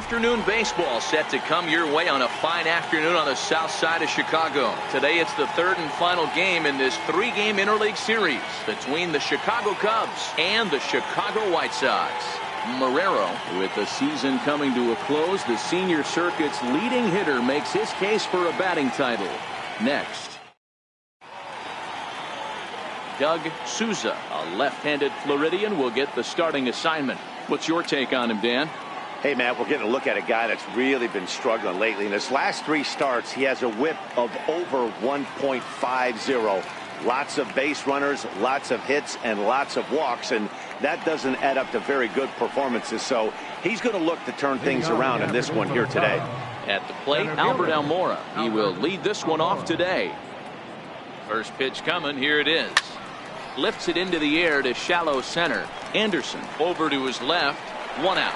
afternoon baseball set to come your way on a fine afternoon on the south side of Chicago. Today it's the third and final game in this three-game interleague series between the Chicago Cubs and the Chicago White Sox. Marrero, with the season coming to a close, the senior circuit's leading hitter makes his case for a batting title. Next, Doug Souza, a left-handed Floridian, will get the starting assignment. What's your take on him, Dan? Hey, Matt, we're getting a look at a guy that's really been struggling lately. In his last three starts, he has a whip of over 1.50. Lots of base runners, lots of hits, and lots of walks, and that doesn't add up to very good performances. So he's going to look to turn things around in this one here today. At the plate, Albert Almora. He will lead this one off today. First pitch coming. Here it is. Lifts it into the air to shallow center. Anderson over to his left. One out.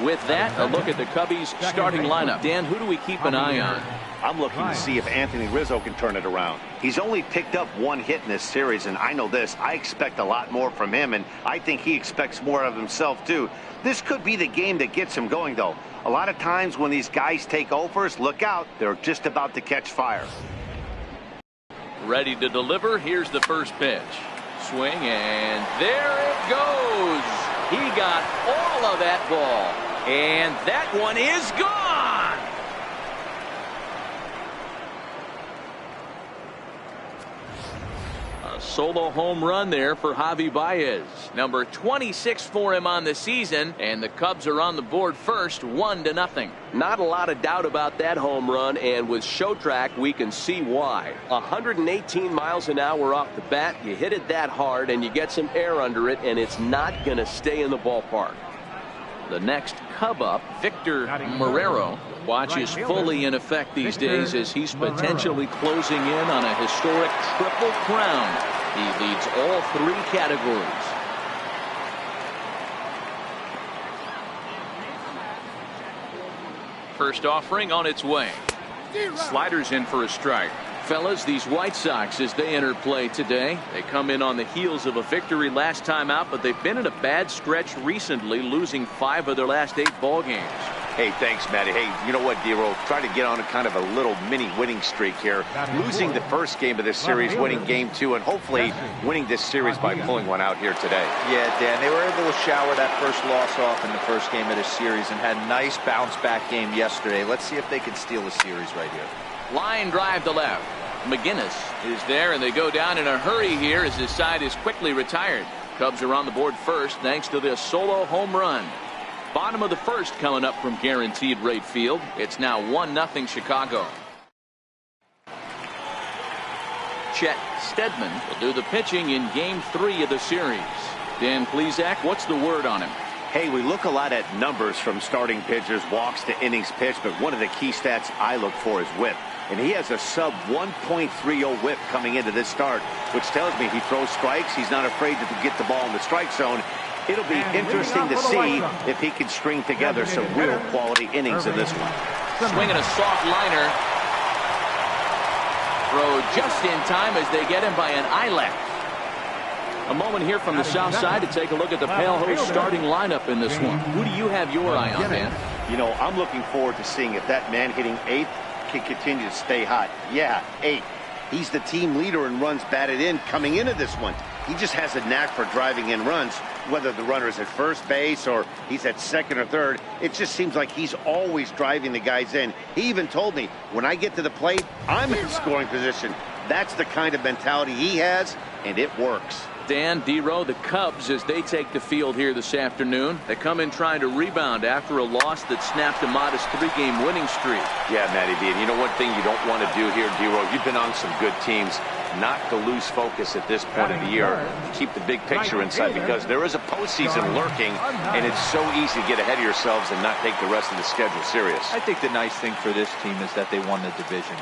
With that, a look at the Cubbies starting lineup. Dan, who do we keep an eye on? I'm looking to see if Anthony Rizzo can turn it around. He's only picked up one hit in this series, and I know this. I expect a lot more from him, and I think he expects more of himself, too. This could be the game that gets him going, though. A lot of times when these guys take overs, look out. They're just about to catch fire. Ready to deliver. Here's the first pitch. Swing, and there it goes. He got all of that ball, and that one is gone. A solo home run there for Javi Baez. Number 26 for him on the season, and the Cubs are on the board first, 1-0. Not a lot of doubt about that home run, and with show track we can see why. 118 miles an hour off the bat. You hit it that hard and you get some air under it, and it's not going to stay in the ballpark. The next Cub up, Victor Marrero. Watch is fully in effect these days as he's potentially closing in on a historic triple crown. He leads all three categories. First offering on its way. Sliders in for a strike. Fellas, these White Sox, as they enter play today, they come in on the heels of a victory last time out, but they've been in a bad stretch recently, losing 5 of their last 8 ball games. Hey, thanks, Matty. Hey, you know what, D-Roll? Try to get on a kind of a little mini winning streak here. Losing the first game of this series, winning game 2, and hopefully winning this series by pulling one out here today. Yeah, Dan, they were able to shower that first loss off in the first game of this series and had a nice bounce-back game yesterday. Let's see if they can steal the series right here. Line drive to left. McGinnis is there, and they go down in a hurry here as his side is quickly retired. Cubs are on the board first thanks to this solo home run. Bottom of the first coming up from Guaranteed Rate Field. It's now 1-0 Chicago. Chet Steadman will do the pitching in game 3 of the series. Dan Plesac, what's the word on him? Hey, we look a lot at numbers from starting pitchers, walks to innings pitched, but one of the key stats I look for is whip. And he has a sub 1.30 whip coming into this start, which tells me he throws strikes. He's not afraid to get the ball in the strike zone. It'll be interesting to see if he can string together some real quality innings in this one. Swinging a soft liner. Throw just in time as they get him by an eyelash. A moment here from the south side to take a look at the Pale Host starting lineup in this one. Who do you have your eye on, man? You know, I'm looking forward to seeing if that man hitting 8th can continue to stay hot. Yeah, 8. He's the team leader in runs batted in coming into this one. He just has a knack for driving in runs, whether the runner is at first base or he's at second or third. It just seems like he's always driving the guys in. He even told me, when I get to the plate, I'm in scoring position. That's the kind of mentality he has, and it works. Dan, D-Row, the Cubs, as they take the field here this afternoon, they come in trying to rebound after a loss that snapped a modest 3-game winning streak. Yeah, Matty B, and you know one thing you don't want to do here, D-Row, you've been on some good teams, not to lose focus at this point of the year, to keep the big picture in sight, because there is a postseason lurking, and it's so easy to get ahead of yourselves and not take the rest of the schedule serious. I think the nice thing for this team is that they won the division.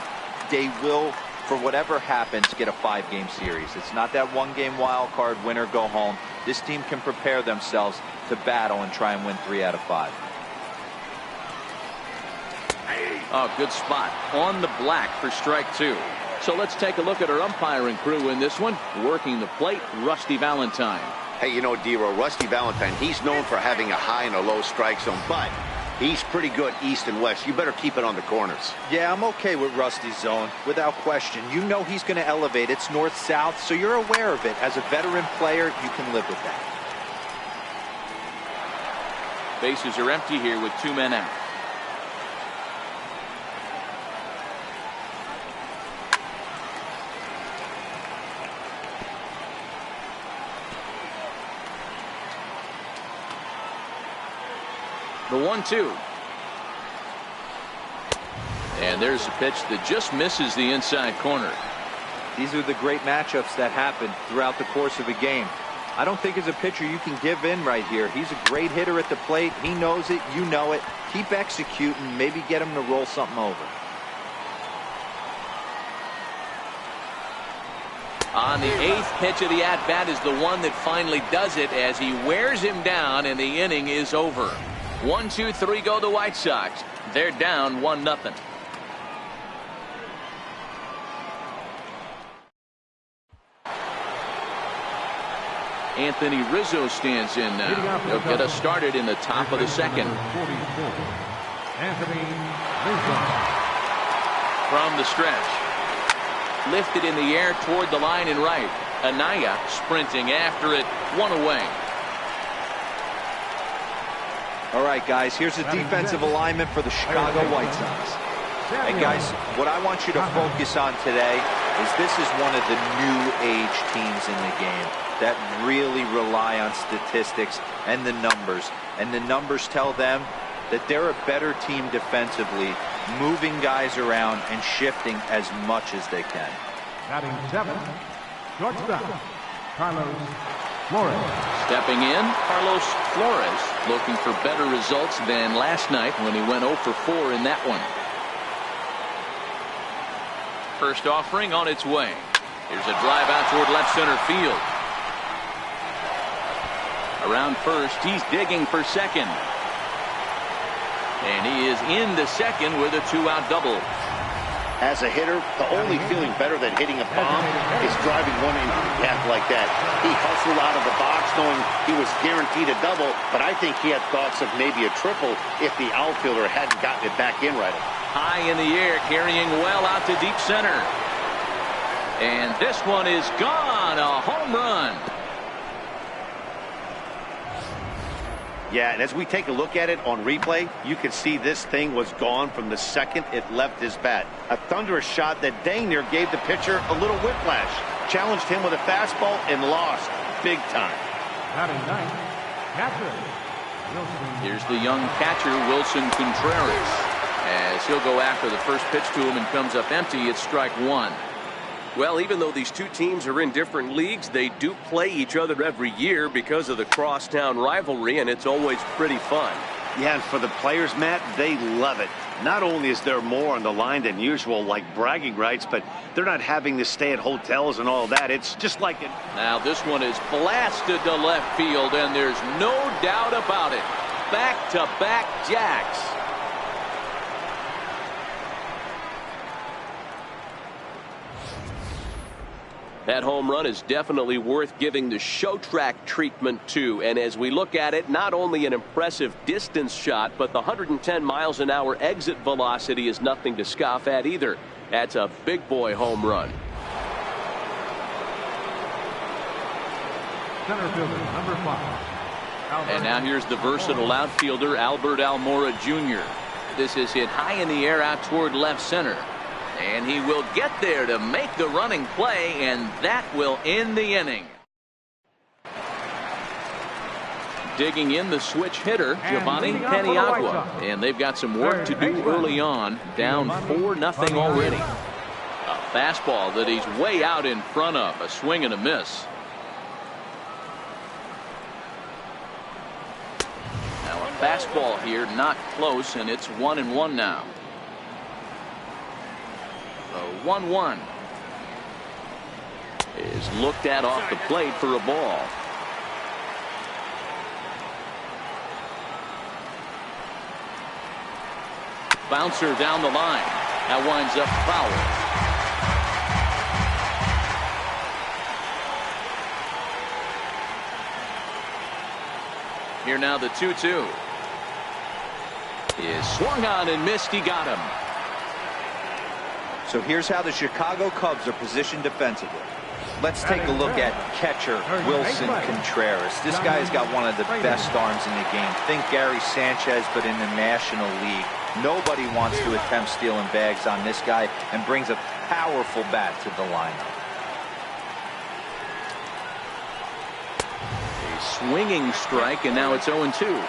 They will, for whatever happens, get a 5-game series. It's not that 1-game wild card, win or go home. This team can prepare themselves to battle and try and win 3 out of 5. Oh, good spot on the black for strike 2. So let's take a look at our umpiring crew in this one. Working the plate, Rusty Valentine. Hey, you know, Dero, Rusty Valentine, he's known for having a high and a low strike zone, but he's pretty good east and west. You better keep it on the corners. Yeah, I'm okay with Rusty's zone, without question. You know he's going to elevate. It's north-south, so you're aware of it. As a veteran player, you can live with that. Bases are empty here with 2 men out. The 1-2. And there's a pitch that just misses the inside corner. These are the great matchups that happen throughout the course of a game. I don't think as a pitcher you can give in right here. He's a great hitter at the plate. He knows it. You know it. Keep executing. Maybe get him to roll something over. On the 8th pitch of the at-bat is the one that finally does it as he wears him down and the inning is over. 1, 2, 3 go the White Sox. They're down 1-0. Anthony Rizzo stands in now. He'll get us started in the top of the second. Anthony Rizzo. From the stretch. Lifted in the air toward the line and right. Anaya sprinting after it. 1 away. All right, guys, here's the defensive alignment for the Chicago White Sox. And, guys, what I want you to focus on today is this is one of the new age teams in the game that really rely on statistics and the numbers. And the numbers tell them that they're a better team defensively, moving guys around and shifting as much as they can. Batting 7, shortstop, Carlos Flores. Stepping in, Carlos Flores, looking for better results than last night when he went 0 for 4 in that one. First offering on its way. Here's a drive out toward left center field. Around first, he's digging for second. And he is into second with a 2-out double. As a hitter, the only feeling better than hitting a bomb is driving one into the path like that. He hustled out of the box knowing he was guaranteed a double, but I think he had thoughts of maybe a triple if the outfielder hadn't gotten it back in right. High in the air, carrying well out to deep center. And this one is gone, a home run. Yeah, and as we take a look at it on replay, you can see this thing was gone from the second it left his bat. A thunderous shot that dang near gave the pitcher a little whiplash. Challenged him with a fastball and lost big time. Batting 9, catcher, Wilson. Here's the young catcher, Wilson Contreras. As he'll go after the first pitch to him and comes up empty, it's strike 1. Well, even though these two teams are in different leagues, they do play each other every year because of the crosstown rivalry, and it's always pretty fun. Yeah, and for the players, Matt, they love it. Not only is there more on the line than usual, like bragging rights, but they're not having to stay at hotels and all that. It's just like it. Now this one is blasted to left field, and there's no doubt about it. Back-to-back jacks. That home run is definitely worth giving the show track treatment to. And as we look at it, not only an impressive distance shot, but the 110 miles an hour exit velocity is nothing to scoff at either. That's a big boy home run. Center fielder, number 5. And now here's the versatile outfielder, Albert Almora Jr. This is hit high in the air out toward left center. And he will get there to make the running play, and that will end the inning. Digging in the switch hitter, Giovanni Paniagua. And they've got some work to do early on, down 4-0 already. A fastball that he's way out in front of, a swing and a miss. Now a fastball here, not close, and it's 1-1 now. 1-1 is looked at off the plate for a ball. Bouncer down the line. That winds up foul. Here now the 2-2. Is swung on and missed. He got him. So here's how the Chicago Cubs are positioned defensively. Let's take a look at catcher Wilson Contreras. This guy has got one of the best arms in the game. Think Gary Sanchez, but in the National League. Nobody wants to attempt stealing bags on this guy, and brings a powerful bat to the lineup. A swinging strike, and now it's 0-2.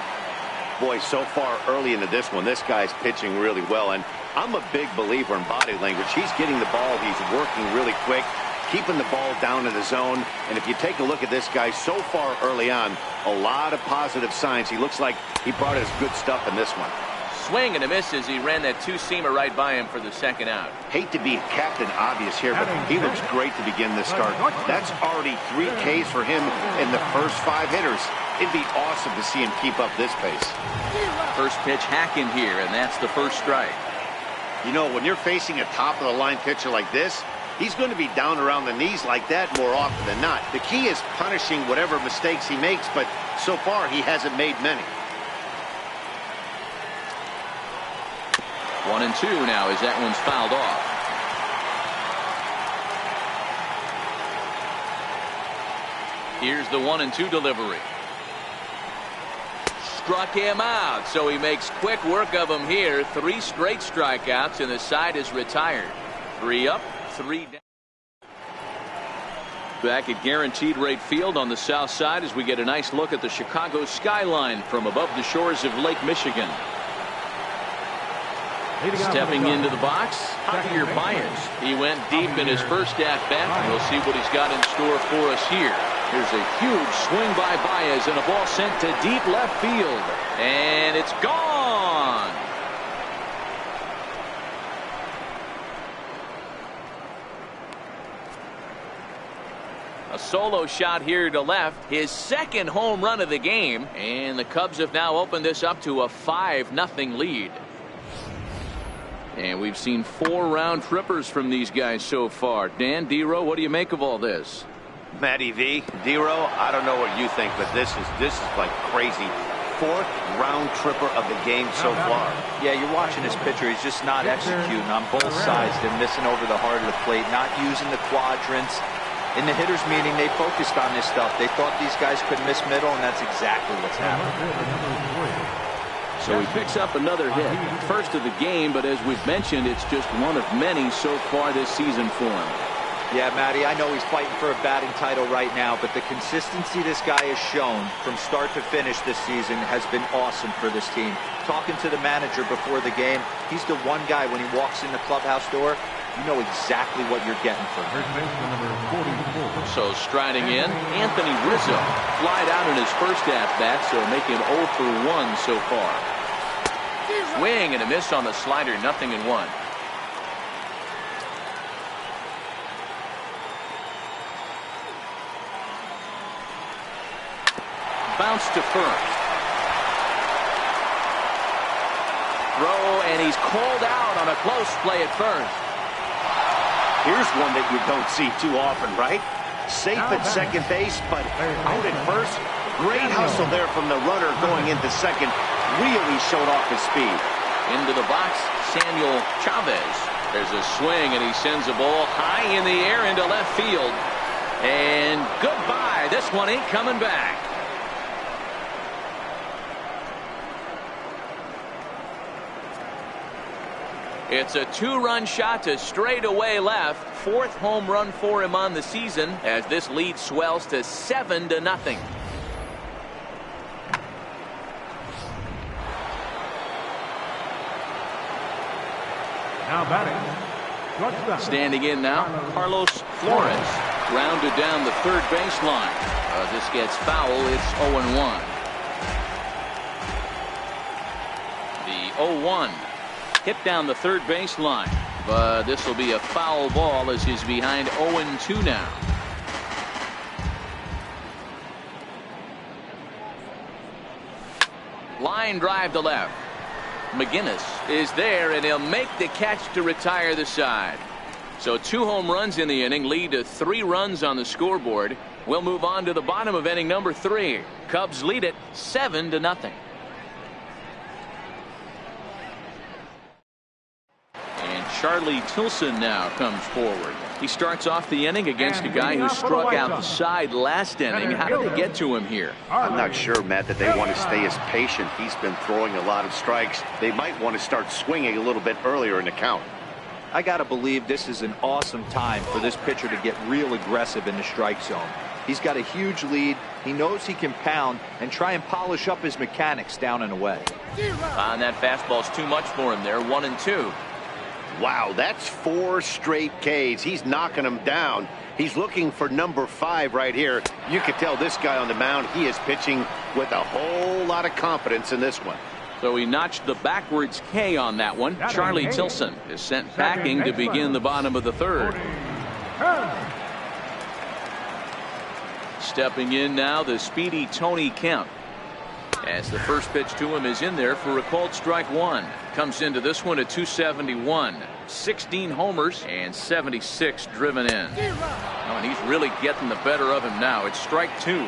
Boy, so far early into this one, this guy's pitching really well, and I'm a big believer in body language. He's getting the ball, he's working really quick, keeping the ball down in the zone. And if you take a look at this guy so far early on, a lot of positive signs. He looks like he brought his good stuff in this one. Swing and a miss as he ran that two-seamer right by him for the second out. Hate to be Captain Obvious here, but he looks great to begin this start. That's already 3 Ks for him in the first 5 hitters. It'd be awesome to see him keep up this pace. First pitch hacking here, and that's the first strike. You know, when you're facing a top-of-the-line pitcher like this, he's going to be down around the knees like that more often than not. The key is punishing whatever mistakes he makes, but so far he hasn't made many. 1-2 now as that one's fouled off. Here's the 1-2 delivery. Struck him out, so he makes quick work of him here. 3 straight strikeouts, and the side is retired. 3 up, 3 down. Back at Guaranteed Rate Field on the south side as we get a nice look at the Chicago skyline from above the shores of Lake Michigan. Stepping into the box, Javier Baez. He went deep in his first at-bat. We'll see what he's got in store for us here. Here's a huge swing by Baez and a ball sent to deep left field. And it's gone. A solo shot here to left. His second home run of the game. And the Cubs have now opened this up to a 5-0 lead. And we've seen 4 round trippers from these guys so far. Dan, D-Row, what do you make of all this? Matty V, D-Row, I don't know what you think, but this is like crazy. 4th round tripper of the game so far. Yeah, you're watching this pitcher. He's just not executing on both sides. They're missing over the heart of the plate, not using the quadrants. In the hitters meeting, they focused on this stuff. They thought these guys could miss middle, and that's exactly what's happening. So he picks up another hit. First of the game, but as we've mentioned, it's just one of many so far this season for him. Yeah, Matty, I know he's fighting for a batting title right now, but the consistency this guy has shown from start to finish this season has been awesome for this team. Talking to the manager before the game, he's the one guy when he walks in the clubhouse door, you know exactly what you're getting from him. So striding in, Anthony Rizzo flied out in his first at-bat, so making 0 for 1 so far. Swing and a miss on the slider, 0-1. Bounce to first. Throw, and he's called out on a close play at first. Here's one that you don't see too often, right? Safe at second base, but out at first. Great hustle there from the runner going into second. Really showed off his speed. Into the box, Samuel Chavez. There's a swing, and he sends a ball high in the air into left field. And goodbye. This one ain't coming back. It's a 2-run shot to straightaway left. 4th home run for him on the season as this lead swells to 7-0. Now batting, shortstop. Standing in now, Carlos Flores. Grounded down the third baseline. This gets foul. It's 0-1. The 0-1. Hit down the third baseline, but this will be a foul ball as he's behind 0-2 now. Line drive to left. McGinnis is there, and he'll make the catch to retire the side. So 2 home runs in the inning lead to 3 runs on the scoreboard. We'll move on to the bottom of inning number 3. Cubs lead it 7-0. And Charlie Tilson now comes forward. He starts off the inning against a guy who struck out the side last inning. How did they get to him here? I'm not sure, Matt, that they want to stay as patient. He's been throwing a lot of strikes. They might want to start swinging a little bit earlier in the count. I got to believe this is an awesome time for this pitcher to get real aggressive in the strike zone. He's got a huge lead. He knows he can pound and try and polish up his mechanics down and away. And that fastball's too much for him there. 1-2. Wow, that's 4 straight Ks. He's knocking them down. He's looking for number 5 right here. You can tell this guy on the mound, he is pitching with a whole lot of confidence in this one. So he notched the backwards K on that one. Charlie Tilson is sent packing to begin the bottom of the 3rd. Stepping in now, the speedy Tony Kemp. As the first pitch to him is in there for a called strike 1. Comes into this one at 271. 16 homers and 76 driven in. Oh, and he's really getting the better of him now. It's strike 2.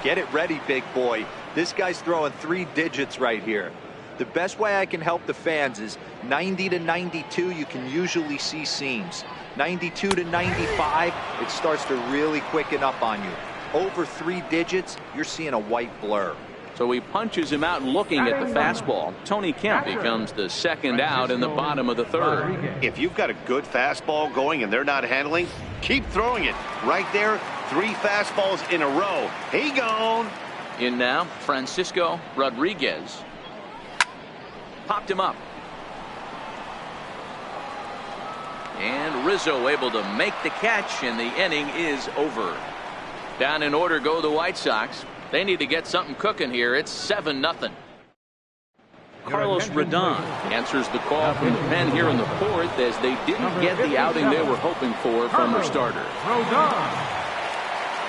Get it ready, big boy. This guy's throwing 3 digits right here. The best way I can help the fans is 90 to 92. You can usually see seams. 92 to 95, it starts to really quicken up on you. Over 3 digits, you're seeing a white blur. So he punches him out looking at the fastball. Tony Kemp becomes the second out in the bottom of the 3rd. If you've got a good fastball going and they're not handling, keep throwing it. Right there, 3 fastballs in a row. He gone. In now, Francisco Rodriguez. Popped him up. And Rizzo able to make the catch, and the inning is over. Down in order go the White Sox. They need to get something cooking here. It's 7-0. Carlos Rodon answers the call from the pen here in the 4th as they didn't get the outing they were hoping for from their starter.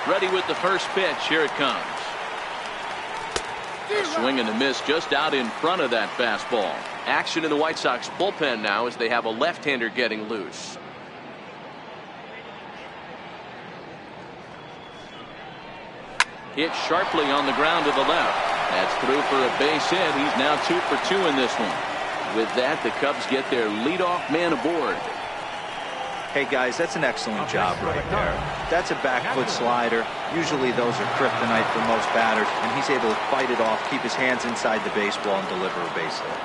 Ready with the first pitch. Here it comes. A swing and a miss just out in front of that fastball. Action in the White Sox bullpen now as they have a left-hander getting loose. Hit sharply on the ground to the left. That's through for a base hit. He's now 2 for 2 in this one. With that, the Cubs get their leadoff man aboard. Hey guys, that's an excellent job right there. That's a back foot slider. Usually those are kryptonite for most batters, and he's able to fight it off, keep his hands inside the baseball, and deliver a base hit.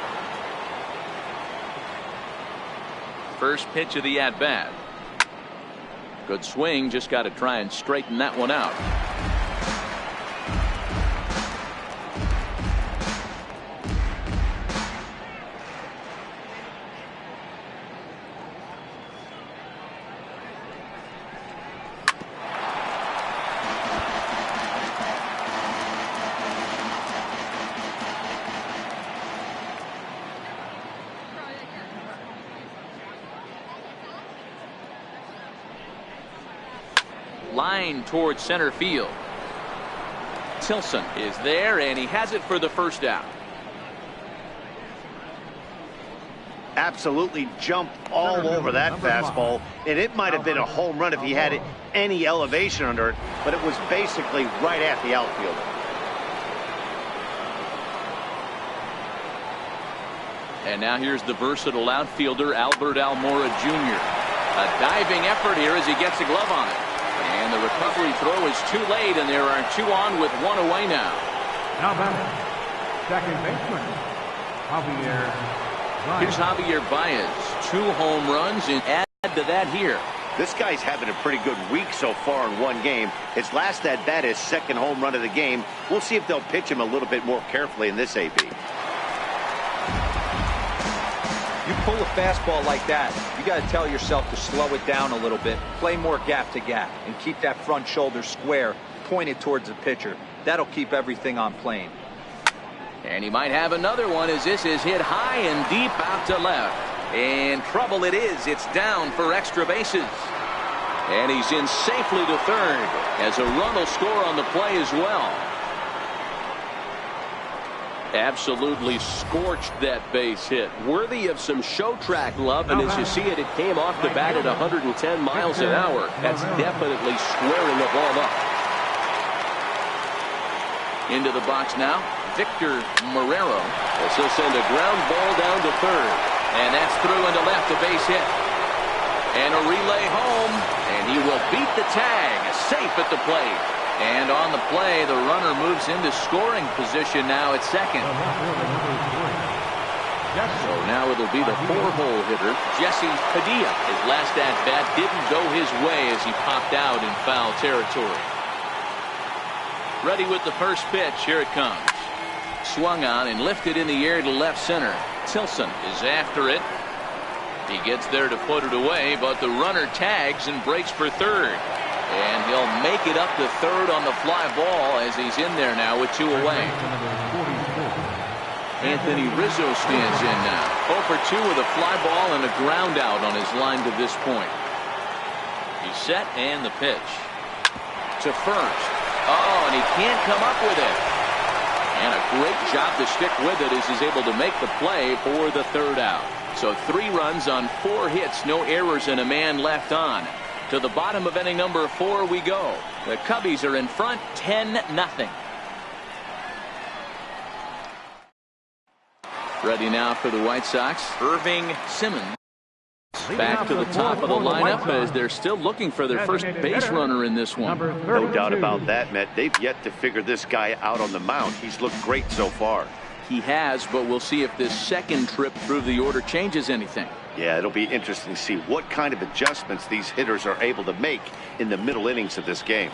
First pitch of the at-bat. Good swing, just got to try and straighten that one out. Line towards center field. Tilson is there, and he has it for the first out. Absolutely jumped all over that fastball, and it might have been a home run if he had any elevation under it, but it was basically right at the outfielder. And now here's the versatile outfielder Albert Almora Jr. A diving effort here as he gets a glove on it. And the recovery throw is too late, and there are 2 on with 1 away now. Now batting, second baseman, Javier Baez. Here's Javier Baez. 2 home runs, and add to that here. This guy's having a pretty good week so far in one game. His last at bat is 2nd home run of the game. We'll see if they'll pitch him a little bit more carefully in this AB. You pull a fastball like that, you got to tell yourself to slow it down a little bit, play more gap to gap, and keep that front shoulder square, pointed towards the pitcher. That'll keep everything on plane. And he might have another one as this is hit high and deep out to left. And trouble it is. It's down for extra bases. And he's in safely to 3rd as a run will score on the play as well. Absolutely scorched that base hit. Worthy of some show track love, and as you see it, it came off the bat at 110 miles an hour. That's definitely squaring the ball up. Into the box now, Victor Marrero. This will send a ground ball down to third. And that's through into left, a base hit. And a relay home, and he will beat the tag, safe at the plate. And on the play, the runner moves into scoring position now at second. So now it'll be the 4-hole hitter, Jesse Padilla. His last at-bat didn't go his way as he popped out in foul territory. Ready with the first pitch. Here it comes. Swung on and lifted in the air to left center. Tilson is after it. He gets there to put it away, but the runner tags and breaks for third. And he'll make it up to third on the fly ball as he's in there now with 2 away. Anthony Rizzo stands in now. 0 for 2 with a fly ball and a ground out on his line to this point. He's set and the pitch. To first. Oh, and he can't come up with it. And a great job to stick with it as he's able to make the play for the third out. So 3 runs on 4 hits, no errors, and a man left on. To the bottom of inning number 4 we go. The Cubbies are in front 10-0. Ready now for the White Sox. Irving Simmons back to the top of the lineup as they're still looking for their first base runner in this one. No doubt about that, Matt. They've yet to figure this guy out on the mound. He's looked great so far. He has, but we'll see if this second trip through the order changes anything. Yeah, it'll be interesting to see what kind of adjustments these hitters are able to make in the middle innings of this game.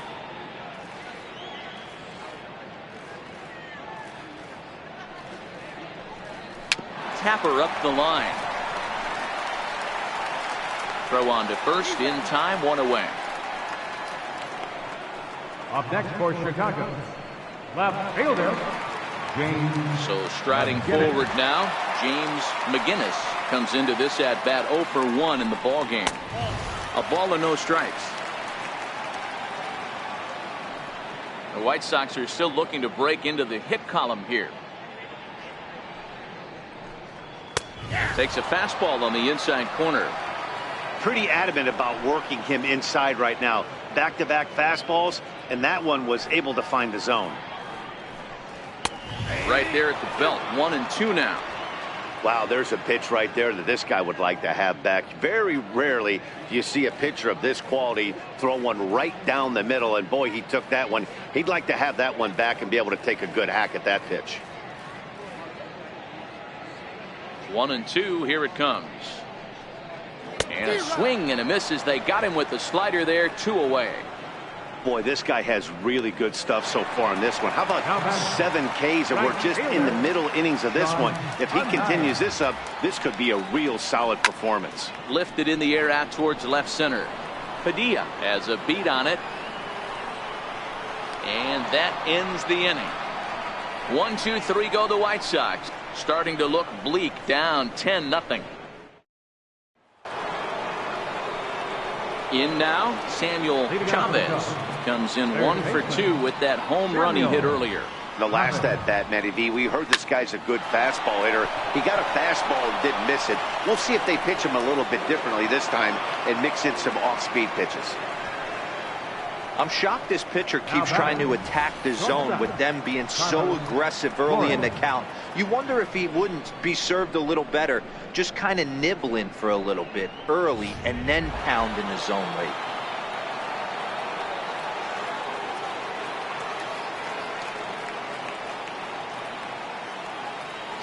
Tapper up the line. Throw on to first in time, 1 away. Up next for Chicago, left fielder James. So striding forward now, James McGinnis comes into this at bat 0 for 1 in the ball game. A ball and no strikes. The White Sox are still looking to break into the hit column here. Takes a fastball on the inside corner. Pretty adamant about working him inside right now. Back-to-back fastballs, and that one was able to find the zone. Right there at the belt. 1-2 now. Wow, there's a pitch right there that this guy would like to have back. Very rarely do you see a pitcher of this quality throw one right down the middle, and boy, he took that one. He'd like to have that one back and be able to take a good hack at that pitch. 1-2, here it comes. And a swing and a miss as they got him with the slider there, 2 away. Boy, this guy has really good stuff so far in this one. How about 7 Ks, and we're just in the middle innings of this one. If he continues this up, this could be a real solid performance. Lifted in the air out towards left center. Padilla has a beat on it. And that ends the inning. 1, 2, 3 go the White Sox. Starting to look bleak, down 10-0. In now, Samuel Chavez comes in 1 for 2 with that home run he hit earlier. The last at bat, Matty V, we heard this guy's a good fastball hitter. He got a fastball and didn't miss it. We'll see if they pitch him a little bit differently this time and mix in some off-speed pitches. I'm shocked this pitcher keeps trying to attack the zone with them being so aggressive early in the count. You wonder if he wouldn't be served a little better, just kind of nibbling for a little bit early and then pounding the zone late.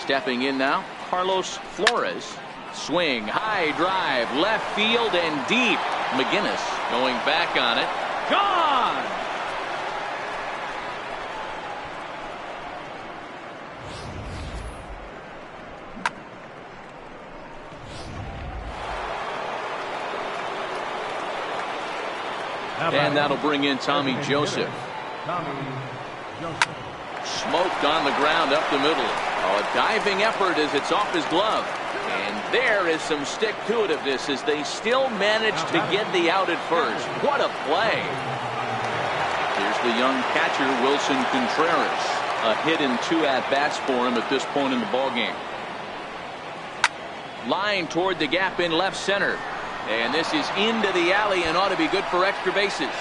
Stepping in now, Carlos Flores. Swing, high drive, left field and deep. McGinnis going back on it. Gone! And that'll bring in Tommy Joseph. Smoked on the ground up the middle. Oh, a diving effort as it's off his glove. And there is some stick-to-itiveness as they still manage to get the out at first. What a play. Here's the young catcher, Wilson Contreras. A hit in 2 at-bats for him at this point in the ballgame. Line toward the gap in left center. And this is into the alley and ought to be good for extra bases.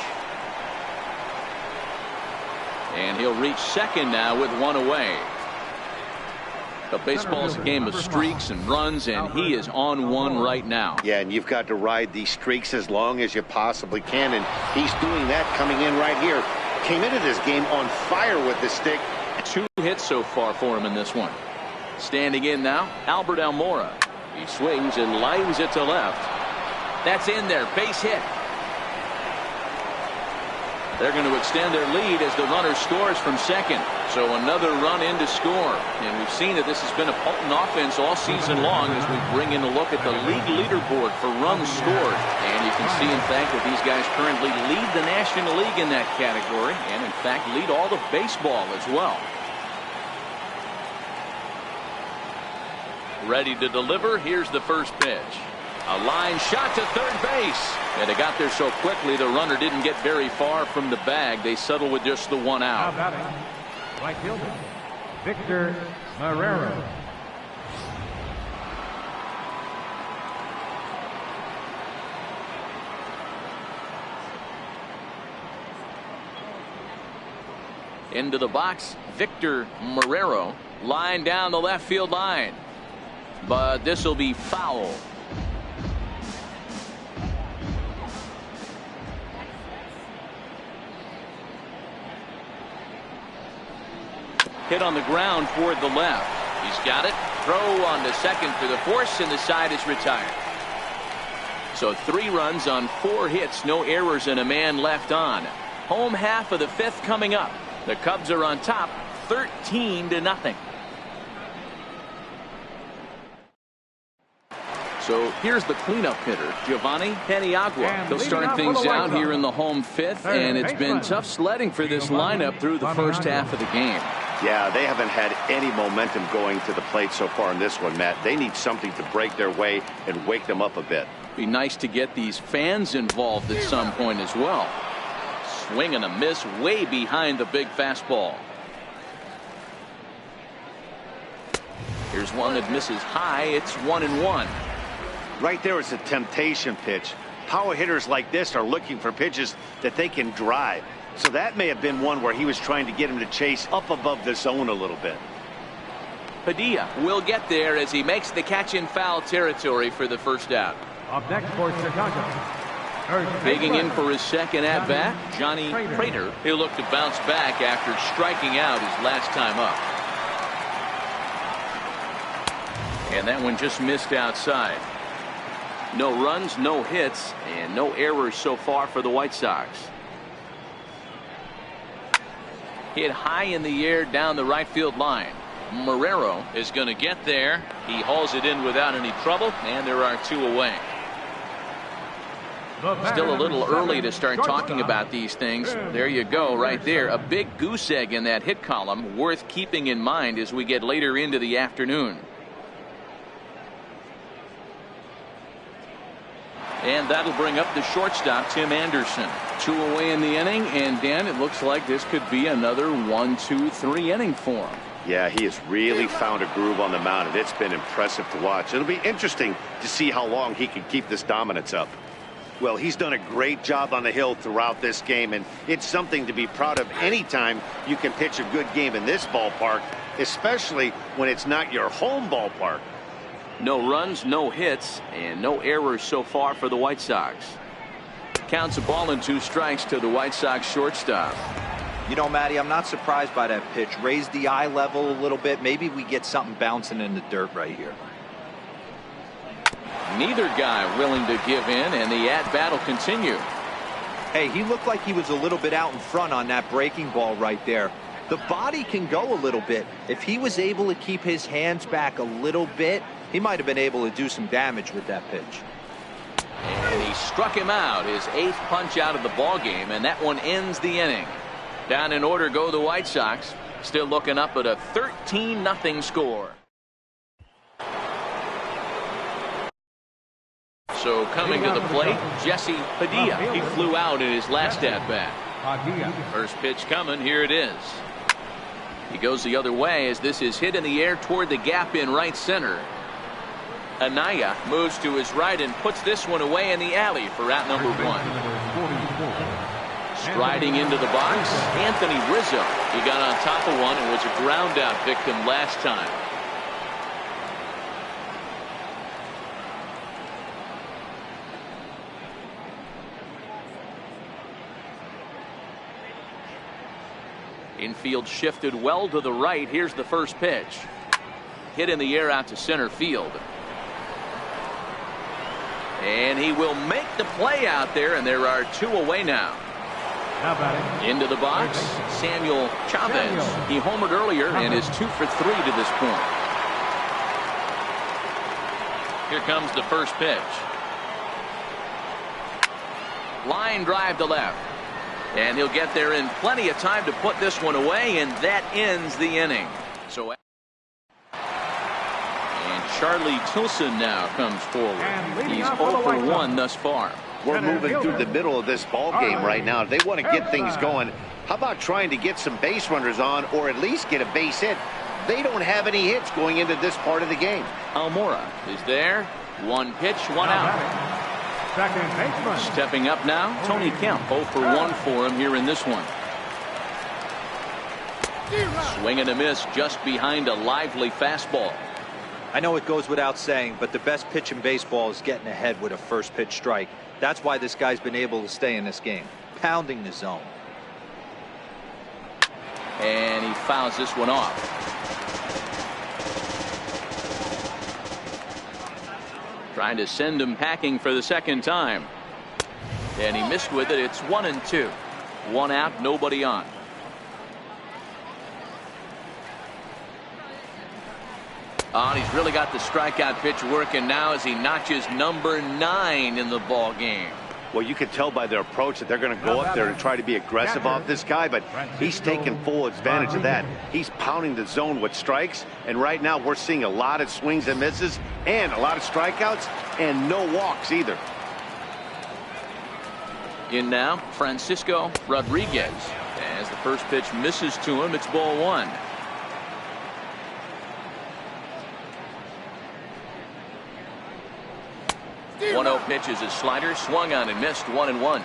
And he'll reach second now with one away. But baseball's a game of streaks and runs, and he is on one right now. Yeah, and you've got to ride these streaks as long as you possibly can, and he's doing that coming in right here. Came into this game on fire with the stick. 2 hits so far for him in this one. Standing in now, Albert Almora. He swings and lines it to left. That's in there, base hit. They're going to extend their lead as the runner scores from second. So another run in to score. And we've seen that this has been a potent offense all season long as we bring in a look at the league leaderboard for runs scored. And you can see, in fact, that these guys currently lead the National League in that category and, in fact, lead all of baseball as well. Ready to deliver. Here's the first pitch. A line shot to third base. And they got there so quickly the runner didn't get very far from the bag. They settled with just the one out. Now batting, right fielder, Victor Marrero. Into the box, Victor Marrero. Line down the left field line. But this will be foul. Hit on the ground toward the left. He's got it. Throw on the second for the force, and the side is retired. So 3 runs on 4 hits, no errors, and a man left on. Home half of the 5th coming up. The Cubs are on top, 13-0. So here's the cleanup hitter, Giovanni Paniagua. He'll start things out here in the home 5th, and it's been tough sledding for this lineup through the first half of the game. Yeah, they haven't had any momentum going to the plate so far in this one, Matt. They need something to break their way and wake them up a bit. Be nice to get these fans involved at some point as well. Swing and a miss way behind the big fastball. Here's one that misses high. It's 1-1. Right there is a temptation pitch. Power hitters like this are looking for pitches that they can drive. So that may have been one where he was trying to get him to chase up above the zone a little bit. Padilla will get there as he makes the catch in foul territory for the first out. Up next for Chicago. Digging in for his second at bat, Johnny Prater. He'll look to bounce back after striking out his last time up. And that one just missed outside. No runs, no hits, and no errors so far for the White Sox. Hit high in the air down the right field line. Marrero is going to get there. He hauls it in without any trouble, and there are 2 away. Still a little early to start talking about these things. There you go, right there. A big goose egg in that hit column, worth keeping in mind as we get later into the afternoon. And that'll bring up the shortstop, Tim Anderson. 2 away in the inning, and Dan, it looks like this could be another 1-2-3 inning for him. Yeah, he has really found a groove on the mound, and it's been impressive to watch. It'll be interesting to see how long he can keep this dominance up. Well, he's done a great job on the hill throughout this game, and it's something to be proud of anytime you can pitch a good game in this ballpark, especially when it's not your home ballpark. No runs, no hits, and no errors so far for the White Sox. Counts a ball and 2 strikes to the White Sox shortstop. You know, Matty, I'm not surprised by that pitch. Raise the eye level a little bit. Maybe we get something bouncing in the dirt right here. Neither guy willing to give in, and the at-bat will continue. Hey, he looked like he was a little bit out in front on that breaking ball right there. The body can go a little bit. If he was able to keep his hands back a little bit, he might have been able to do some damage with that pitch. And he struck him out, his 8th punch out of the ball game, and that one ends the inning. Down in order go the White Sox, still looking up at a 13-0 score. So coming to the plate, Jesse Padilla. He flew out in his last at-bat. First pitch coming, here it is. He goes the other way as this is hit in the air toward the gap in right center. Anaya moves to his right and puts this one away in the alley for out number 1. Striding into the box, Anthony Rizzo. He got on top of one and was a ground out victim last time. Infield shifted well to the right. Here's the first pitch. Hit in the air out to center field. And he will make the play out there, and there are two away now. Into the box, Samuel Chavez. He homered earlier and is 2 for 3 to this point. Here comes the first pitch. Line drive to left. And he'll get there in plenty of time to put this one away, and that ends the inning. So, and Charlie Tilson now comes forward. He's 0 for 1 thus far. We're moving through the middle of this ball game right now. They want to get things going. How about trying to get some base runners on, or at least get a base hit? They don't have any hits going into this part of the game. Almora is there. One pitch, one out. Second baseman. Stepping up now, Tony Kemp. 0 for 1 for him here in this one. Swing and a miss just behind a lively fastball. I know it goes without saying, but the best pitch in baseball is getting ahead with a first pitch strike. That's why this guy's been able to stay in this game, pounding the zone. And he fouls this one off. Trying to send him packing for the second time. And he missed with it. It's 1-2. One out, nobody on. Oh, and he's really got the strikeout pitch working now as he notches number 9 in the ball game. Well, you can tell by their approach that they're going to go up there and try to be aggressive off this guy, but he's taking full advantage of that. He's pounding the zone with strikes, and right now we're seeing a lot of swings and misses and a lot of strikeouts and no walks either. In now, Francisco Rodriguez. As the first pitch misses to him, it's ball 1. 1-0 pitch is his slider, swung on and missed. 1-1.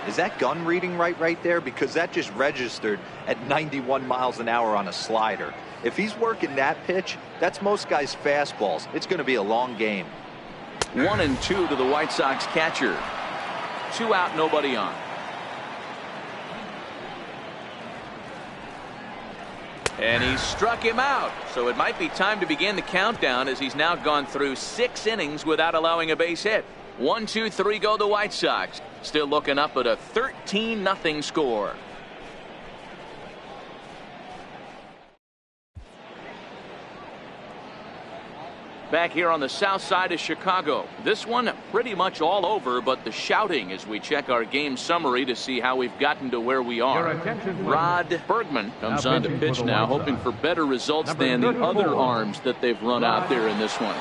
Is that gun reading right there? Because that just registered at 91 miles an hour on a slider. If he's working that pitch, that's most guys' fastballs. It's going to be a long game. 1-2 to the White Sox catcher. 2 out, nobody on. And he struck him out. So it might be time to begin the countdown, as he's now gone through 6 innings without allowing a base hit. 1, 2, 3 go the White Sox. Still looking up at a 13-0 score. Back here on the south side of Chicago. This one pretty much all over, but the shouting as we check our game summary to see how we've gotten to where we are. Rod Bergman comes on to pitch now, hoping for better results than the other arms that they've run out there in this one.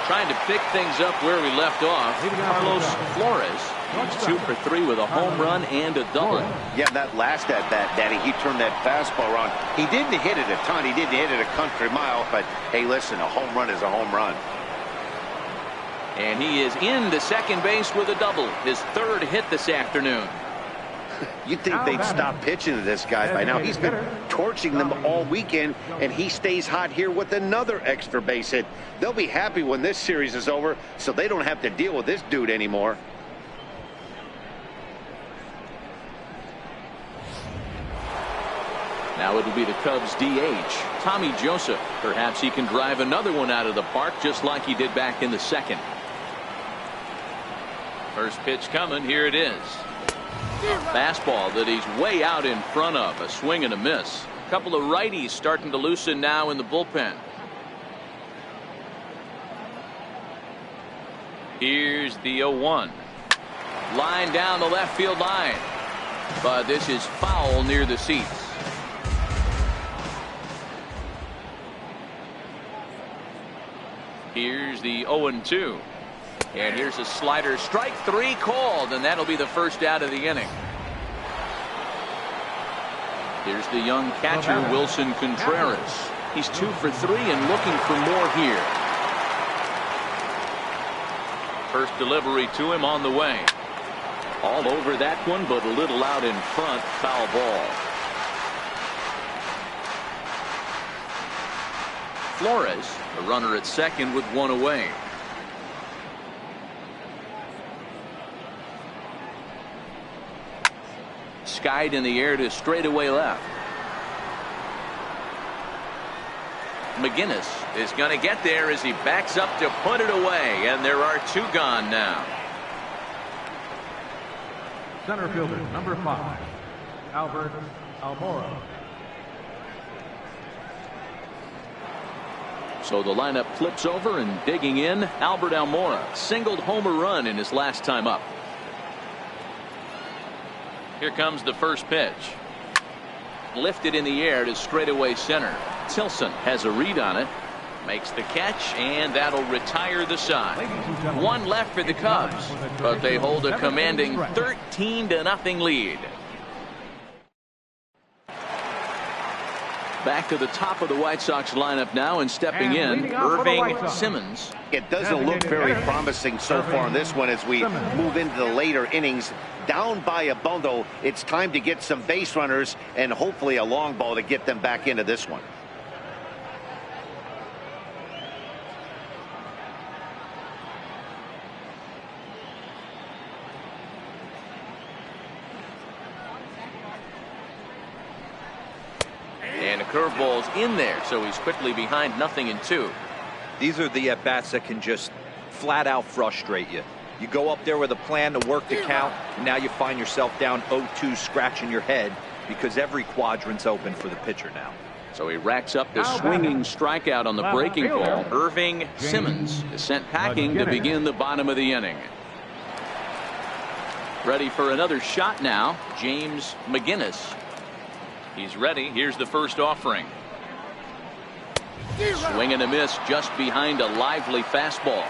Trying to pick things up where we left off. Carlos Flores. He's 2 for 3 with a home run and a double. Yeah, that last at bat, Daddy, he turned that fastball around. He didn't hit it a ton. He didn't hit it a country mile. But, hey, listen, a home run is a home run. And he is into second base with a double. His 3rd hit this afternoon. You'd think they'd stop pitching to this guy by now. He's been torching them all weekend, and he stays hot here with another extra base hit. They'll be happy when this series is over, so they don't have to deal with this dude anymore. Now it'll be the Cubs DH, Tommy Joseph. Perhaps he can drive another one out of the park just like he did back in the 2nd. First pitch coming. Here it is. A fastball that he's way out in front of. A swing and a miss. A couple of righties starting to loosen now in the bullpen. Here's the 0-1. Line down the left field line. But this is foul near the seats. Here's the 0-2. And here's a slider. Strike 3 called, and that'll be the first out of the inning. Here's the young catcher, Wilson Contreras. He's 2 for 3 and looking for more here. First delivery to him on the way. All over that one, but a little out in front. Foul ball. Flores, the runner at second with one away. Skied in the air to straightaway left. McGinnis is going to get there as he backs up to put it away, and there are two gone now. Center fielder, number 5, Albert Almora. So the lineup flips over, and digging in, Albert Almora singled homer run in his last time up. Here comes the first pitch. Lifted in the air to straightaway center. Tilson has a read on it. Makes the catch, and that'll retire the side. One left for the Cubs, but they hold a commanding 13-0 lead. Back to the top of the White Sox lineup now, and stepping in, Irving Simmons. It doesn't look very promising so far in this one as we move into the later innings. Down by a bundle, it's time to get some base runners and hopefully a long ball to get them back into this one. And a curveball's in there, so he's quickly behind 0-2. These are the at-bats that can just flat out frustrate you. You go up there with a plan to work the count, and now you find yourself down 0-2, scratching your head because every quadrant's open for the pitcher now. So he racks up the swinging strikeout on the breaking ball. Irving Simmons is sent packing to begin the bottom of the inning. Ready for another shot now, James McGinnis. He's ready. Here's the first offering. Swing and a miss just behind a lively fastball.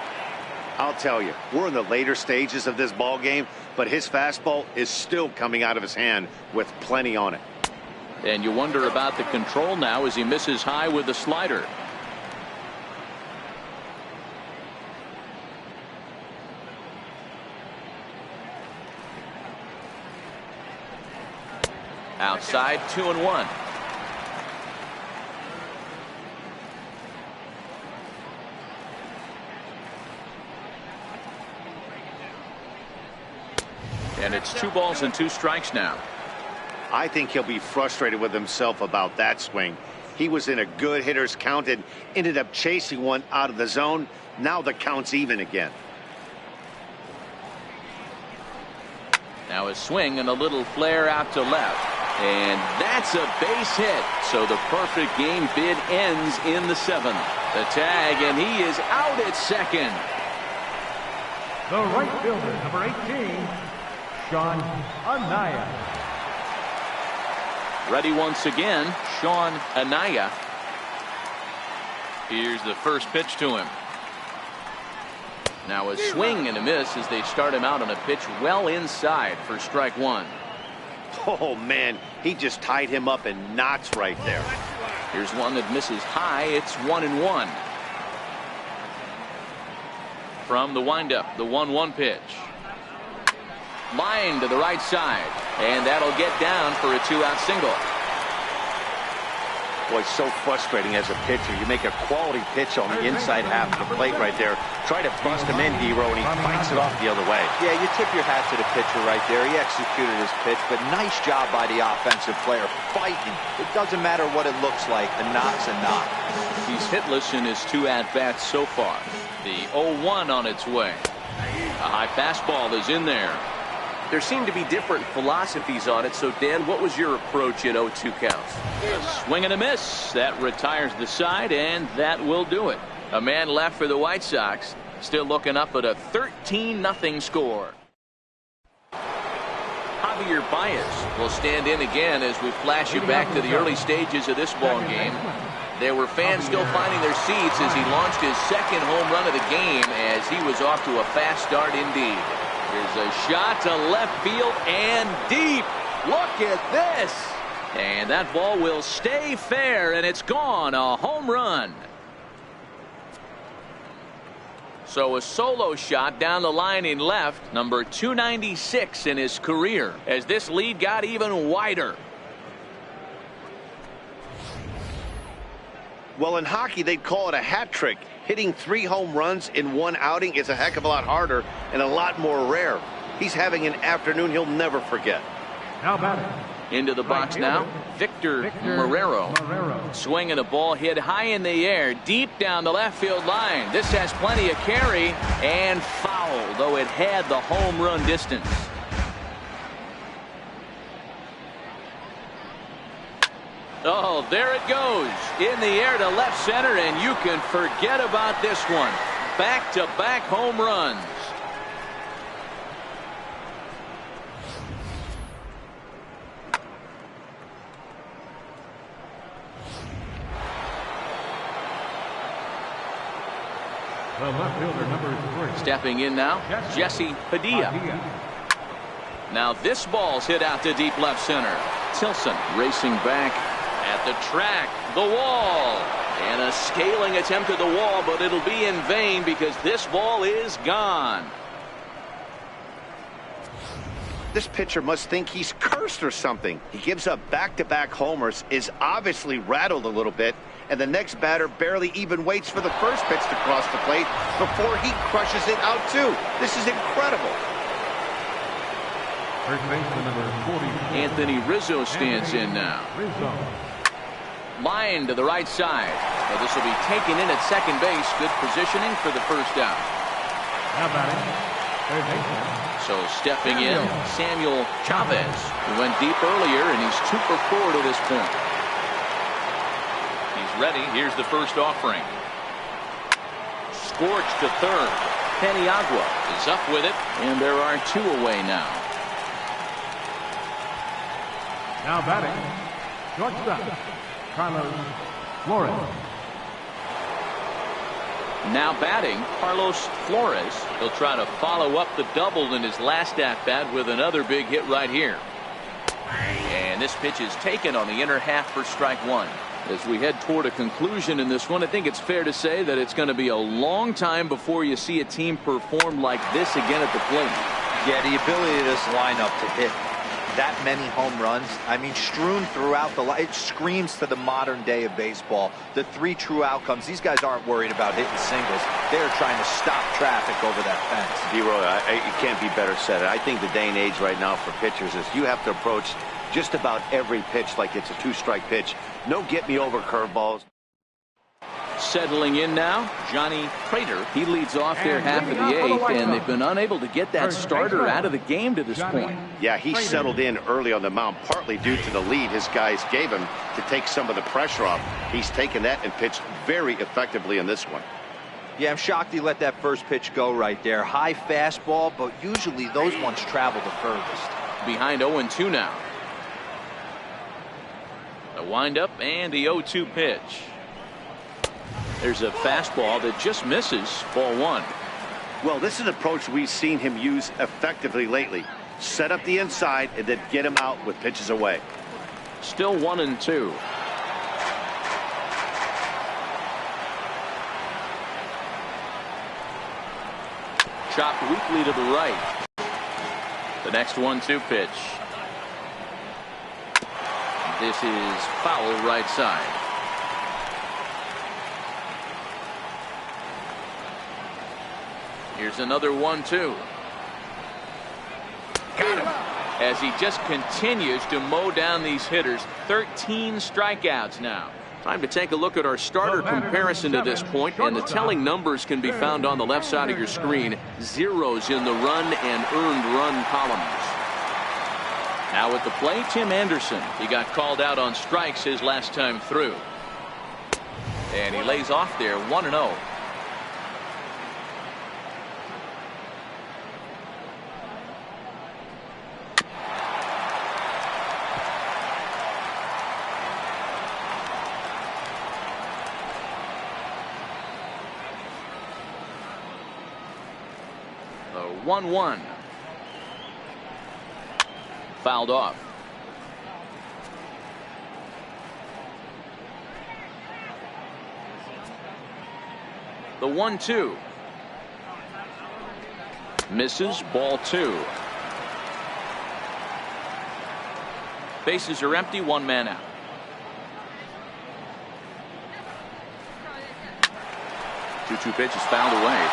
I'll tell you, we're in the later stages of this ball game, but his fastball is still coming out of his hand with plenty on it. And you wonder about the control now as he misses high with the slider. Outside, 2-1. And it's 2 balls and 2 strikes now. I think he'll be frustrated with himself about that swing. He was in a good hitter's count and ended up chasing one out of the zone. Now the count's even again. Now a swing and a little flare out to left. And that's a base hit. So the perfect game bid ends in the 7th. The tag, and he is out at second. The right fielder, number 18, Sean Anaya. Ready once again, Sean Anaya. Here's the first pitch to him. Now a swing and a miss as they start him out on a pitch well inside for strike 1. Oh, man, he just tied him up in knots right there. Here's one that misses high. It's 1-1. From the windup, the 1-1 pitch. Line to the right side, and that'll get down for a 2-out single. Boy, so frustrating as a pitcher. You make a quality pitch on the inside half of the plate right there. Try to bust him in, D-Row, and he fights it off the other way. Yeah, you tip your hat to the pitcher right there. He executed his pitch, but nice job by the offensive player fighting. It doesn't matter what it looks like. A knot's a knot. He's hitless in his 2 at-bats so far. The 0-1 on its way. A high fastball is in there. There seem to be different philosophies on it. So, Dan, what was your approach in 0-2 counts? A swing and a miss. That retires the side, and that will do it. A man left for the White Sox. Still looking up at a 13-0 score. Javier Baez will stand in again as we flash you back to the early stages of this ball game. There were fans still finding their seats as he launched his second home run of the game as he was off to a fast start indeed. Here's a shot to left field and deep. Look at this. And that ball will stay fair, and it's gone. A home run. So a solo shot down the line in left, number 296 in his career, as this lead got even wider. Well, in hockey, they'd call it a hat trick. Hitting 3 home runs in one outing is a heck of a lot harder and a lot more rare. He's having an afternoon he'll never forget. Now batting. Into the box now, Victor Marrero. Swinging a ball hit high in the air, deep down the left field line. This has plenty of carry and foul, though it had the home run distance. Oh, there it goes. In the air to left center, and you can forget about this one. Back-to-back home runs. The left fielder, number 3. Stepping in now, Jesse Padilla. Now this ball's hit out to deep left center. Tilson racing back at the track, the wall, and a scaling attempt at the wall, but it'll be in vain because this ball is gone. This pitcher must think he's cursed or something. He gives up back-to-back homers, is obviously rattled a little bit, and the next batter barely even waits for the first pitch to cross the plate before he crushes it out too. This is incredible. First baseman, number 40. Anthony Rizzo stands in now. Rizzo. Line to the right side. Well, this will be taken in at second base. Good positioning for the first out. Now batting. Third baseman. So stepping in, Samuel Chavez, who went deep earlier, and he's 2 for 4 to this point. He's ready. Here's the first offering. Scorched to third. Paniagua is up with it, and there are 2 away now. Now batting. Shortstop, Carlos Flores. Now batting, Carlos Flores. He'll try to follow up the double in his last at-bat with another big hit right here. And this pitch is taken on the inner half for strike 1. As we head toward a conclusion in this one, I think it's fair to say that it's going to be a long time before you see a team perform like this again at the plate. Yeah, the ability of this lineup to hit that many home runs, I mean, strewn throughout the line, it screams to the modern day of baseball. The 3 true outcomes. These guys aren't worried about hitting singles. They're trying to stop traffic over that fence. D-Roy, it can't be better said. I think the day and age right now for pitchers is you have to approach just about every pitch like it's a 2-strike pitch. No get-me-over curveballs. Settling in now, Johnny Prater. He leads off their half of the 8th, and they've been unable to get that starter out of the game to this point. Yeah, he settled in early on the mound, partly due to the lead his guys gave him to take some of the pressure off. He's taken that and pitched very effectively in this one. Yeah, I'm shocked he let that first pitch go right there. High fastball, but usually those ones travel the furthest. Behind 0-2 now. The windup and the 0-2 pitch. There's a fastball that just misses, ball 1. Well, this is an approach we've seen him use effectively lately. Set up the inside and then get him out with pitches away. Still 1-2. Chopped weakly to the right. The next 1-2 pitch. This is foul right side. Here's another 1-2. Got him. As he just continues to mow down these hitters. 13 strikeouts now. Time to take a look at our starter comparison to this point, and the telling numbers can be found on the left side of your screen. Zeros in the run and earned run columns. Now at the plate, Tim Anderson. He got called out on strikes his last time through. And he lays off there, 1-0. The 1-1. Fouled off. The 1-2. Misses. Ball 2. Bases are empty. 1 man out. Two pitches fouled away.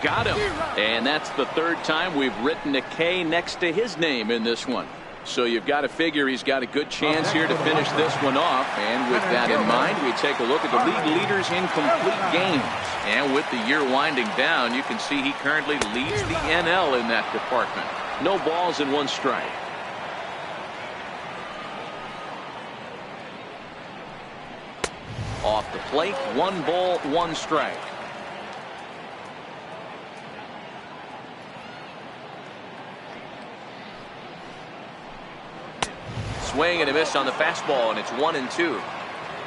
Got him. And that's the 3rd time we've written a K next to his name in this one. So you've got to figure he's got a good chance here to finish this one off. And with that in mind, we take a look at the league leaders in complete games. And with the year winding down, you can see he currently leads the NL in that department. No balls and 1 strike. Off the plate, 1 ball, 1 strike. Swing and a miss on the fastball, and it's 1-2.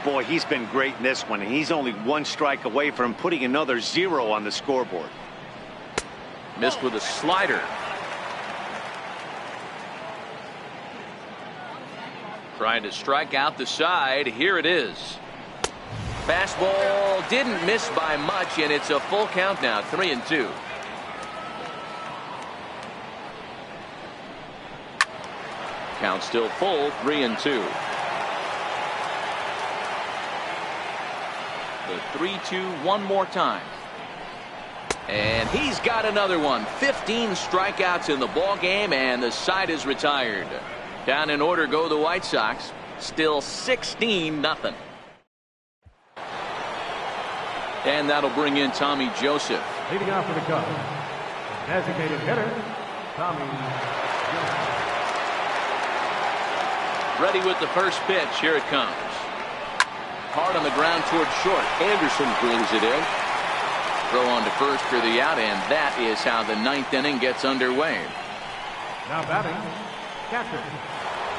Boy, he's been great in this one, and he's only 1 strike away from putting another 0 on the scoreboard. Missed with a slider. Trying to strike out the side. Here it is. Fastball didn't miss by much, and it's a full count now. 3-2. Count still full. 3-2. The 3-2 one more time. And he's got another one. 15 strikeouts in the ball game, and the side is retired. Down in order go the White Sox. Still 16-0. And that'll bring in Tommy Joseph. Leading off for the Cubs, designated hitter, Tommy Joseph. Ready with the first pitch. Here it comes. Hard on the ground towards short. Anderson brings it in. Throw on to first for the out, and that is how the 9th inning gets underway. Now batting, catcher,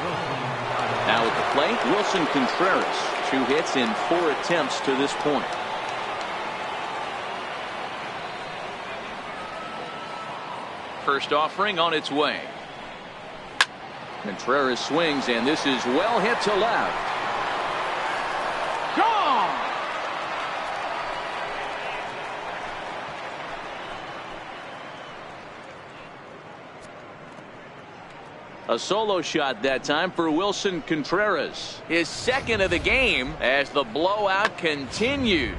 Wilson. Now at the plate, Wilson Contreras. 2 hits in 4 attempts to this point. First offering on its way. Contreras swings, and this is well hit to left. Gone! A solo shot that time for Wilson Contreras. His 2nd of the game as the blowout continues.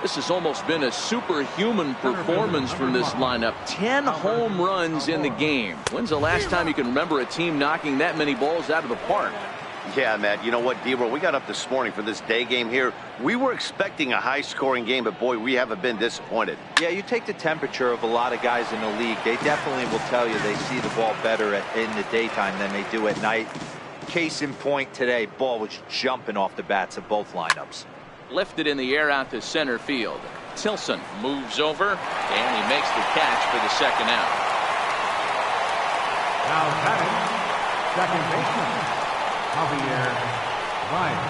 This has almost been a superhuman performance from this lineup. 10 home runs in the game. When's the last time you can remember a team knocking that many balls out of the park? Yeah, Matt, you know what, D-Roll, we got up this morning for this day game here. We were expecting a high-scoring game, but, boy, we haven't been disappointed. Yeah, you take the temperature of a lot of guys in the league. They definitely will tell you they see the ball better in the daytime than they do at night. Case in point today, ball was jumping off the bats of both lineups. Lifted in the air out to center field. Tilson moves over, and he makes the catch for the 2nd out. Now batting, second baseman, Javier Baez.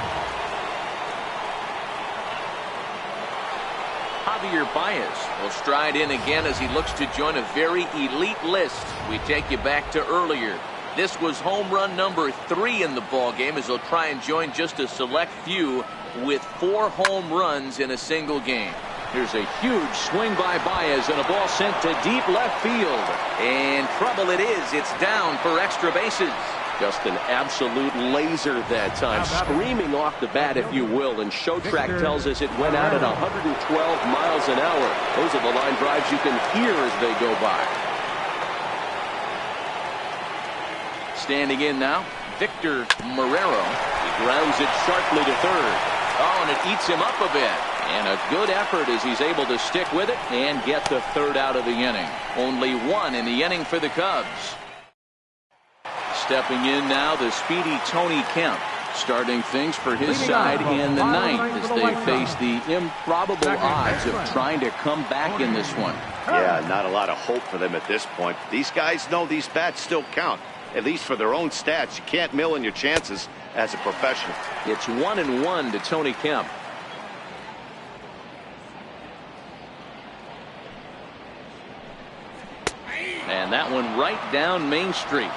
Javier Baez will stride in again as he looks to join a very elite list. We take you back to earlier. This was home run number 3 in the ball game as he'll try and join just a select few with 4 home runs in a single game. Here's a huge swing by Baez and a ball sent to deep left field. And trouble it is. It's down for extra bases. Just an absolute laser that time, screaming off the bat, if you will. And Showtrack tells us it went out at 112 miles an hour. Those are the line drives you can hear as they go by. Standing in now, Victor Marrero. He grounds it sharply to third. Oh, and it eats him up a bit. And a good effort as he's able to stick with it and get the 3rd out of the inning. Only 1 in the inning for the Cubs. Stepping in now, the speedy Tony Kemp. Starting things for his side in the 9th as they face the improbable odds of trying to come back in this one. Yeah, not a lot of hope for them at this point. These guys know these bats still count, at least for their own stats. You can't mill in your chances as a professional. It's 1-1 to Tony Kemp. And that one right down Main Street.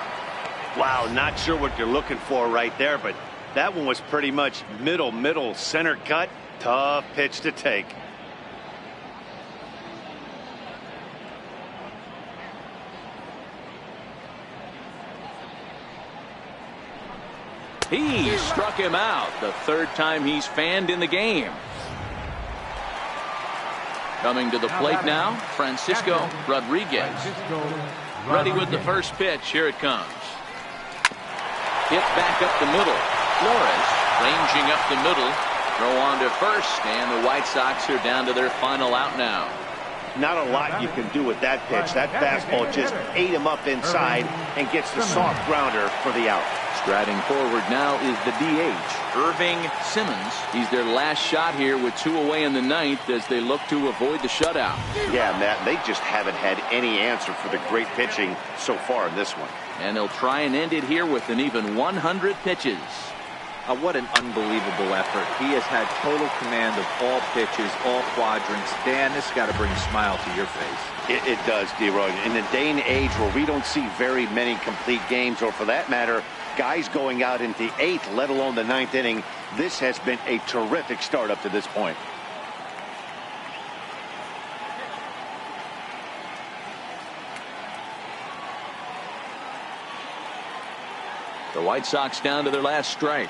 Wow, not sure what you're looking for right there, but That one was pretty much middle center cut. Tough pitch to take. He struck him out, the third time he's fanned in the game. Coming to the plate now, Francisco Rodriguez. Ready with the first pitch. Here it comes. Hit back up the middle. Flores ranging up the middle. Throw on to first, and the White Sox are down to their final out now. Not a lot you can do with that pitch. That fastball just ate him up inside and gets the soft grounder for the out. Striding forward now is the DH, Irving Simmons. He's their last shot here with 2 away in the ninth as they look to avoid the shutout. Yeah, Matt, they just haven't had any answer for the great pitching so far in this one. And they'll try and end it here with an even 100 pitches. What an unbelievable effort. He has had total command of all pitches, all quadrants. Dan, this has got to bring a smile to your face. It does, D-Roy. In the day and age where we don't see very many complete games, or for that matter, guys going out into the 8th, let alone the 9th inning, this has been a terrific start up to this point. The White Sox down to their last strike.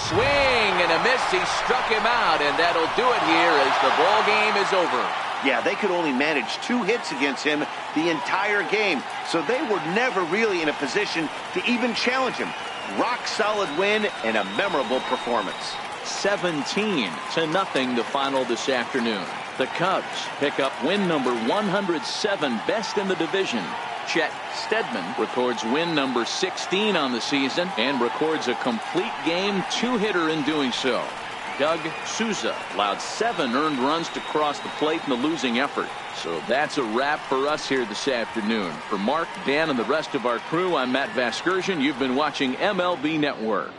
Swing and a miss. He struck him out, and that'll do it here as the ball game is over. Yeah, they could only manage 2 hits against him the entire game, so they were never really in a position to even challenge him. Rock solid win and a memorable performance. 17-0 the final this afternoon. The Cubs pick up win number 107, best in the division. Chet Steadman records win number 16 on the season and records a complete game 2-hitter in doing so. Doug Souza allowed 7 earned runs to cross the plate in the losing effort. So that's a wrap for us here this afternoon. For Mark, Dan, and the rest of our crew, I'm Matt Vasgersian. You've been watching MLB Network.